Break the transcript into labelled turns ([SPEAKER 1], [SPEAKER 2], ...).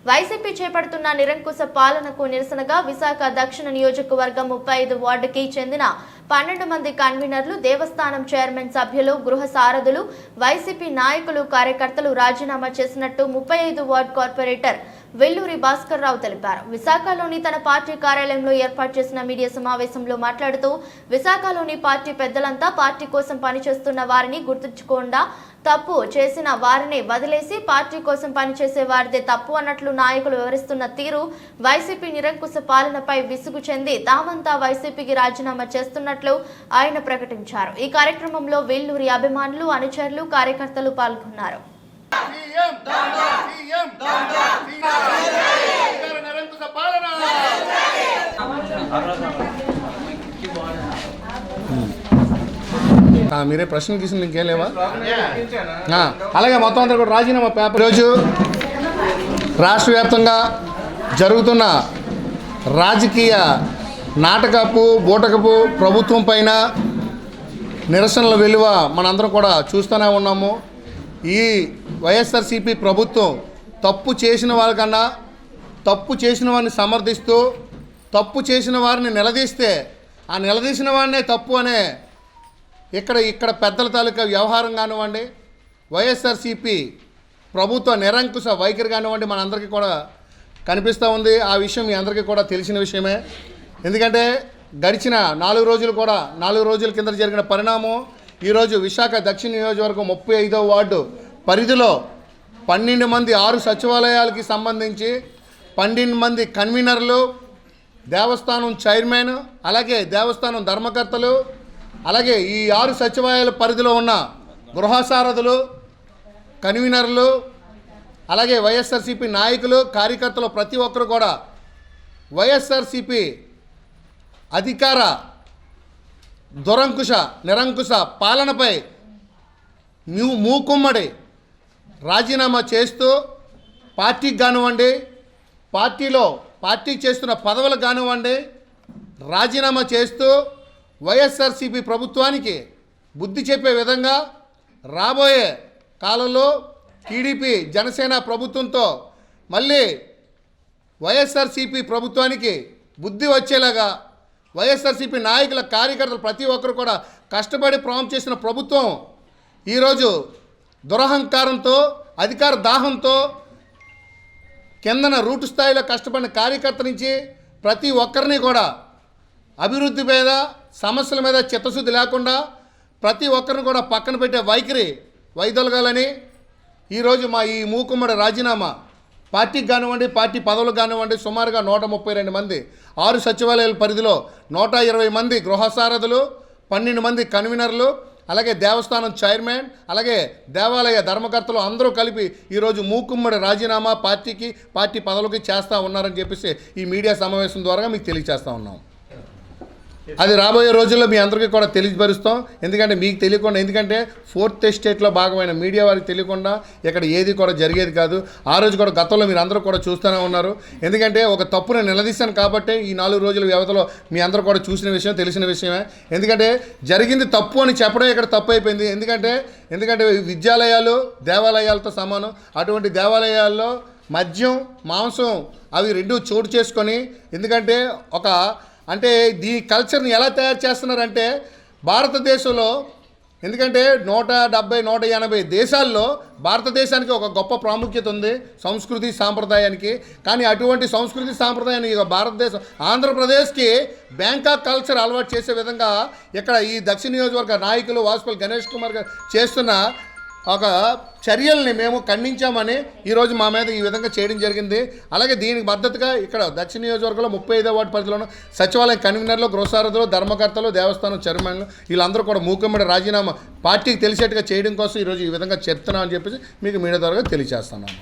[SPEAKER 1] YCP చేపడుతున్న నిరంకుశ పాలనకు నిరసనగా విశాఖ దక్షిణ నియోజకవర్గం 35 వార్డుకి చెందిన 12 మంది కన్వీనర్లు, దేవస్థానం చైర్మన్ సభ్యులు, గృహ సారథులు, వైసీపీ నాయకులు, కార్యకర్తలు రాజీనామా చేసినట్టు 35 వార్డు కార్పొరేటర్ వెల్లూరి భాస్కర్ రావు తెలిపారు. విశాఖలోని తన పార్టీ కార్యాలయంలో ఏర్పాటు చేసిన మీడియా సమావేశంలో మాట్లాడుతూ, విశాఖలోని పార్టీ పెద్దలంతా పార్టీ కోసం పనిచేస్తున్న వారిని గుర్తుంచకుండా తప్పు చేసిన వారిని వదిలేసి పార్టీ కోసం పనిచేసే వారిదే తప్పు అన్నట్లు నాయకులు వివరిస్తున్న తీరు వైసీపీ నిరంకుశ పాలనపై విసుగు చెంది తామంతా వైసీపీకి రాజీనామా చేస్తున్నట్లు ఆయన ప్రకటించారు. ఈ కార్యక్రమంలో వెల్లూరి అభిమానులు, అనుచరులు, కార్యకర్తలు పాల్గొన్నారు.
[SPEAKER 2] మీరే ప్రశ్న గీసిన ఇంకేం లేవా? అలాగే మొత్తం అందరూ కూడా రాజీనామా పేపర్. ఈరోజు రాష్ట్ర వ్యాప్తంగా జరుగుతున్న రాజకీయ నాటకపు బూటకపు ప్రభుత్వం పైన నిరసనల వెలువ మనందరం కూడా చూస్తూనే ఉన్నాము. ఈ వైఎస్ఆర్సీపీ ప్రభుత్వం తప్పు చేసిన వాళ్ళకన్నా తప్పు చేసిన వారిని సమర్థిస్తూ, తప్పు చేసిన వారిని నిలదీస్తే ఆ నిలదీసిన వాడినే తప్పు అనే ఇక్కడ పెద్దల తాలూకా వ్యవహారం కానివ్వండి, వైఎస్ఆర్సీపీ ప్రభుత్వ నిరంకుశ వైఖరి కానివ్వండి, మనందరికీ కూడా కనిపిస్తూ ఉంది. ఆ విషయం మీ అందరికీ కూడా తెలిసిన విషయమే. ఎందుకంటే గడిచిన 4 రోజుల కింద జరిగిన పరిణామం ఈరోజు విశాఖ దక్షిణ నియోజకవర్గం 35వ వార్డు పరిధిలో 12 మంది 6 సచివాలయాలకి సంబంధించి 12 మంది కన్వీనర్లు, దేవస్థానం చైర్మన్, అలాగే దేవస్థానం ధర్మకర్తలు, అలాగే ఈ 6 సచివాలయాల పరిధిలో ఉన్న గృహసారథులు, కన్వీనర్లు, అలాగే వైఎస్ఆర్సీపీ నాయకులు, కార్యకర్తలు ప్రతి ఒక్కరు కూడా వైఎస్ఆర్సీపీ అధికార నిరంకుశ పాలనపై మూకుమ్మడి రాజీనామా చేస్తూ పార్టీకి కానివ్వండి, పార్టీకి చేస్తున్న పదవులకు కానివ్వండి రాజీనామా చేస్తూ వైఎస్ఆర్సీపీ ప్రభుత్వానికి బుద్ధి చెప్పే విధంగా రాబోయే కాలంలో టీడీపీ జనసేన ప్రభుత్వంతో మళ్ళీ వైఎస్ఆర్సీపీ ప్రభుత్వానికి బుద్ధి వచ్చేలాగా వైఎస్ఆర్సీపీ నాయకుల, కార్యకర్తలు ప్రతి ఒక్కరు కూడా కష్టపడి ప్రాంప్ట్ చేసిన ప్రభుత్వం ఈరోజు దురహంకారంతో, అధికార దాహంతో కిందన రూటు స్థాయిలో కష్టపడిన కార్యకర్త నుంచి ప్రతి ఒక్కరిని కూడా అభివృద్ధి మీద, సమస్యల మీద చిత్తశుద్ధి లేకుండా ప్రతి ఒక్కరిని కూడా పక్కన పెట్టే వైదొలగాలని ఈరోజు మా ఈ మూకుమ్మడి రాజీనామా పార్టీకి కానివ్వండి, పార్టీ పదవులకు కానివ్వండి సుమారుగా 132 మంది, 6 సచివాలయాల పరిధిలో 120 మంది గృహసారథులు, 12 మంది కన్వీనర్లు, అలాగే దేవస్థానం చైర్మన్, అలాగే దేవాలయ ధర్మకర్తలు అందరూ కలిపి ఈరోజు మూకుమ్మడి రాజీనామా పార్టీ పదవులకి చేస్తూ ఉన్నారని చెప్పేసి ఈ మీడియా సమావేశం ద్వారా మీకు తెలియజేస్తూ ఉన్నాం. అది రాబోయే రోజుల్లో మీ అందరికీ కూడా తెలియపరుస్తాం. ఎందుకంటే మీకు తెలియకుండా, ఎందుకంటే 4th ఎస్టేట్లో భాగమైన మీడియా వారికి తెలియకుండా ఇక్కడ ఏది కూడా జరిగేది కాదు. ఆ రోజు కూడా గతంలో మీరు అందరూ కూడా చూస్తూనే ఉన్నారు. ఎందుకంటే ఒక తప్పును నిలదీశాను కాబట్టి ఈ 4 రోజుల వ్యవధిలో మీ అందరూ కూడా చూసిన విషయం, తెలిసిన విషయమే. ఎందుకంటే జరిగింది తప్పు అని చెప్పడం ఇక్కడ తప్పు అయిపోయింది. ఎందుకంటే విద్యాలయాలు దేవాలయాలతో సమానం. అటువంటి దేవాలయాల్లో మద్యం, మాంసం అవి రెండు చోటు చేసుకొని, ఎందుకంటే అంటే ఈ కల్చర్ని ఎలా తయారు చేస్తున్నారంటే భారతదేశంలో, ఎందుకంటే 170, 180 దేశాల్లో భారతదేశానికి ఒక గొప్ప ప్రాముఖ్యత ఉంది సంస్కృతి సాంప్రదాయానికి. కానీ అటువంటి సంస్కృతి సాంప్రదాయాన్ని భారతదేశం ఆంధ్రప్రదేశ్కి బ్యాంకాక్ కల్చర్ అలవాటు చేసే విధంగా ఇక్కడ ఈ దక్షిణ నియోజకవర్గ నాయకులు వాసుపల్లి గణేష్ కుమార్ గారు చేస్తున్న ఒక చర్యల్ని మేము ఖండించామని ఈరోజు మా మీద ఈ విధంగా చేయడం జరిగింది. అలాగే దీనికి మద్దతుగా ఇక్కడ దక్షిణ నియోజకవర్గంలో 35వ వార్డు పరిధిలో సచివాలయం కన్వీనర్లు, గృహసారథులు, ధర్మకర్తలు, దేవస్థానం చైర్మన్లు వీళ్ళందరూ కూడా మూకుమ్మడి రాజీనామా పార్టీకి తెలిసేట్టుగా చేయడం కోసం ఈరోజు ఈ విధంగా చెప్తున్నామని చెప్పేసి మీకు మీడియా ద్వారా తెలియజేస్తున్నాను.